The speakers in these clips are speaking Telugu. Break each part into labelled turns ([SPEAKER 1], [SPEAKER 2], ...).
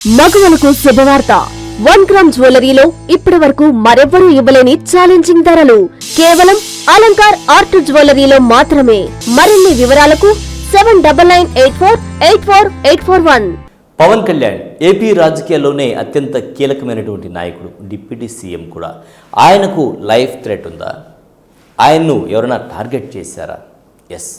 [SPEAKER 1] మగవలకు శుభవార్త. 1 గ్రామ్ జ్యువెలరీలో ఇప్పటి వరకు మరెవ్వరూ ఇవ్వలేని ఛాలెంజింగ్ ధరలు కేవలం అలంకార్ ఆర్ట్ జ్యువెలరీలో మాత్రమే. మరిన్ని వివరాలకు 7998484841.
[SPEAKER 2] పవన్ కళ్యాణ్ ఏపీ రాజకీయాల్లోనే అత్యంత కీలకమైనటువంటి నాయకుడు, డిప్యూటీ సీఎం కూడా. ఆయనకు లైఫ్ థ్రెట్ ఉందా? ఆయన్ను ఎవరైనా టార్గెట్ చేశారా? ఎస్,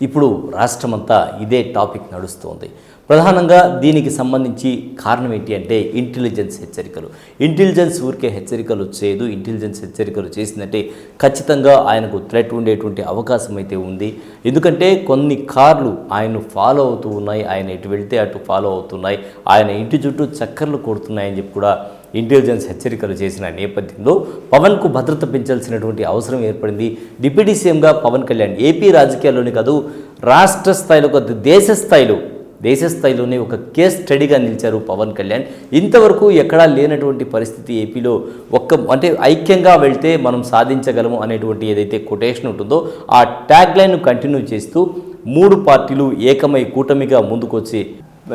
[SPEAKER 2] ఇప్పుడు రాష్ట్రమంతా ఇదే టాపిక్ నడుస్తోంది. ప్రధానంగా దీనికి సంబంధించి కారణం ఏంటి అంటే ఇంటెలిజెన్స్ హెచ్చరికలు. ఇంటెలిజెన్స్ ఊరికే హెచ్చరికలు చేయదు. ఇంటెలిజెన్స్ హెచ్చరికలు చేసిందంటే ఖచ్చితంగా ఆయనకు థ్రెట్ ఉండేటువంటి అవకాశం అయితే ఉంది. ఎందుకంటే కొన్ని కార్లు ఆయన్ను ఫాలో అవుతూ ఉన్నాయి, ఆయన ఎటు వెళ్తే అటు ఫాలో అవుతున్నాయి, ఆయన ఇంటి చుట్టూ చక్కర్లు కొడుతున్నాయని చెప్పి కూడా ఇంటెలిజెన్స్ హెచ్చరికలు చేసిన నేపథ్యంలో పవన్కు భద్రత పెంచాల్సినటువంటి అవసరం ఏర్పడింది. డిప్యూటీ సీఎంగా పవన్ కళ్యాణ్ ఏపీ రాజకీయాల్లోనే కాదు, రాష్ట్ర స్థాయిలో కాదు, దేశ స్థాయిలోనే ఒక కేస్ స్టడీగా నిలిచారు పవన్ కళ్యాణ్. ఇంతవరకు ఎక్కడా లేనటువంటి పరిస్థితి ఏపీలో. అంటే ఐక్యంగా వెళ్తే మనం సాధించగలము అనేటువంటి ఏదైతే కొటేషన్ ఉంటుందో ఆ ట్యాగ్ లైన్ను కంటిన్యూ చేస్తూ 3 పార్టీలు ఏకమై కూటమిగా ముందుకొచ్చి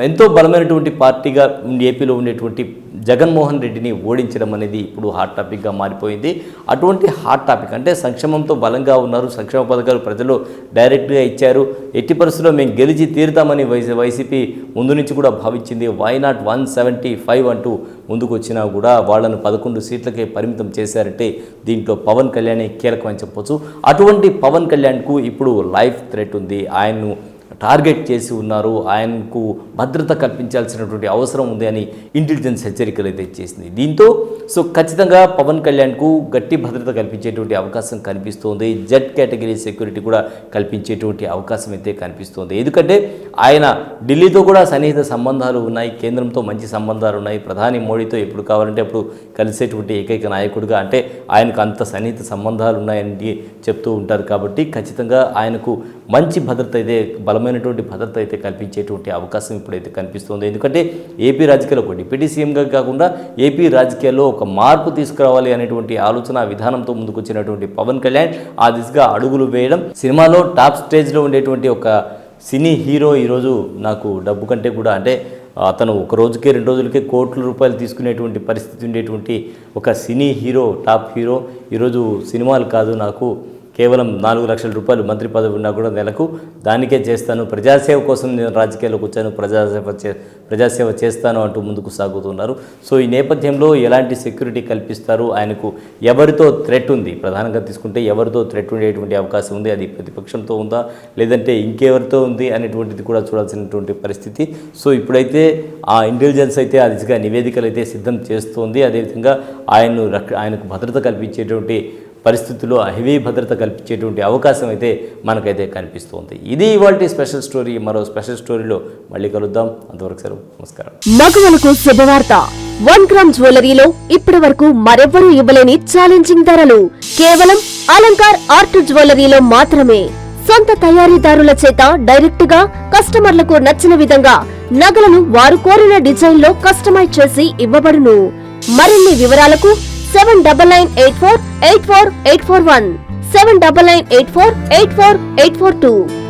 [SPEAKER 2] ఎంతో బలమైనటువంటి పార్టీగా ఏపీలో ఉండేటువంటి జగన్మోహన్ రెడ్డిని ఓడించడం అనేది ఇప్పుడు హాట్ టాపిక్గా మారిపోయింది. అటువంటి హాట్ టాపిక్ అంటే సంక్షేమంతో బలంగా ఉన్నారు, సంక్షేమ పథకాలు ప్రజలు డైరెక్ట్గా ఇచ్చారు, ఎట్టి పరిస్థితుల్లో మేము గెలిచి తీరుతామని వైసీపీ ముందు నుంచి కూడా భావించింది. వై నాట్ 175 అంటూ ముందుకు వచ్చినా కూడా వాళ్ళను 11 సీట్లకే పరిమితం చేశారంటే దీంట్లో పవన్ కళ్యాణ్ కీలకమని చెప్పొచ్చు. అటువంటి పవన్ కళ్యాణ్కు ఇప్పుడు లైఫ్ థ్రెట్ ఉంది. ఆయన్ను టార్గెట్ చేసి ఉన్నారు, ఆయనకు భద్రత కల్పించాల్సినటువంటి అవసరం ఉంది అని ఇంటెలిజెన్స్ హెచ్చరికలు అయితే చేసింది. దీంతో ఖచ్చితంగా పవన్ కళ్యాణ్కు గట్టి భద్రత కల్పించేటువంటి అవకాశం కనిపిస్తోంది. జెడ్ కేటగిరీ సెక్యూరిటీ కూడా కల్పించేటువంటి అవకాశం అయితే కనిపిస్తోంది. ఎందుకంటే ఆయన ఢిల్లీతో కూడా సన్నిహిత సంబంధాలు ఉన్నాయి, కేంద్రంతో మంచి సంబంధాలు ఉన్నాయి, ప్రధాని మోడీతో ఎప్పుడు కావాలంటే అప్పుడు కలిసేటువంటి ఏకైక నాయకుడిగా, అంటే ఆయనకు అంత సన్నిహిత సంబంధాలు ఉన్నాయని చెప్తూ ఉంటారు. కాబట్టి ఖచ్చితంగా ఆయనకు మంచి భద్రత అయితే, బలమైనటువంటి భద్రత అయితే కల్పించేటువంటి అవకాశం ఇప్పుడైతే కనిపిస్తుంది. ఎందుకంటే ఏపీ రాజకీయాల్లో ఒక డిప్యూటీ సీఎంగా కాకుండా ఏపీ రాజకీయాల్లో ఒక మార్పు తీసుకురావాలి అనేటువంటి ఆలోచన విధానంతో ముందుకొచ్చినటువంటి పవన్ కళ్యాణ్ ఆ దిశగా అడుగులు వేయడం, సినిమాలో టాప్ స్టేజ్లో ఉండేటువంటి ఒక సినీ హీరో ఈరోజు నాకు డబ్బు కంటే కూడా, అంటే అతను ఒక రోజుకే 2 రోజులకే కోట్ల రూపాయలు తీసుకునేటువంటి పరిస్థితి ఉండేటువంటి ఒక సినీ హీరో, టాప్ హీరో ఈరోజు సినిమాలు కాదు, నాకు కేవలం 4 లక్షల రూపాయలు మంత్రి పదవి ఉన్నా కూడా నెలకు దానికే చేస్తాను, ప్రజాసేవ కోసం నేను రాజకీయాల్లోకి వచ్చాను, ప్రజాసేవ చేస్తాను అంటూ ముందుకు సాగుతున్నారు. ఈ నేపథ్యంలో ఎలాంటి సెక్యూరిటీ కల్పిస్తారు, ఆయనకు ఎవరితో థ్రెట్ ఉంది, ప్రధానంగా తీసుకుంటే ఎవరితో థ్రెట్ ఉండేటువంటి అవకాశం ఉంది, అది ప్రతిపక్షంతో ఉందా లేదంటే ఇంకెవరితో ఉంది అనేటువంటిది కూడా చూడాల్సినటువంటి పరిస్థితి. ఇప్పుడైతే ఆ ఇంటెలిజెన్స్ అయితే ఆ దిశగా నివేదికలు అయితే సిద్ధం చేస్తోంది. అదేవిధంగా ఆయనకు భద్రత కల్పించేటువంటి పరిస్థితుల్లో హెవీ భద్రత కల్పించేటువంటి అవకాశం అయితే మనకైతే కనిపిస్తోంది. ఇది ఇవాల్టి స్పెషల్ స్టోరీ. మరో స్పెషల్ స్టోరీలో మళ్ళీ కలుద్దాం. అంతవరకు సెలవు, నమస్కారం.
[SPEAKER 1] మగవలకు శుభవార్త. 1 గ్రామ్ జ్యువెలరీలో ఇప్పటి వరకు మరెవ్వరూ ఇవ్వలేని ఛాలెంజింగ్ ధరలు కేవలం అలంకార్ ఆర్ట్ జ్యువెలరీలో మాత్రమే. సొంత తయారీదారుల చేత డైరెక్ట్ గా కస్టమర్లకు నచ్చిన విధంగా నగలను వారు కోరిన డిజైన్ లో కస్టమైజ్ చేసి ఇవ్వబడును. మరిన్ని వివరాలకు 7998484841, 7998484842.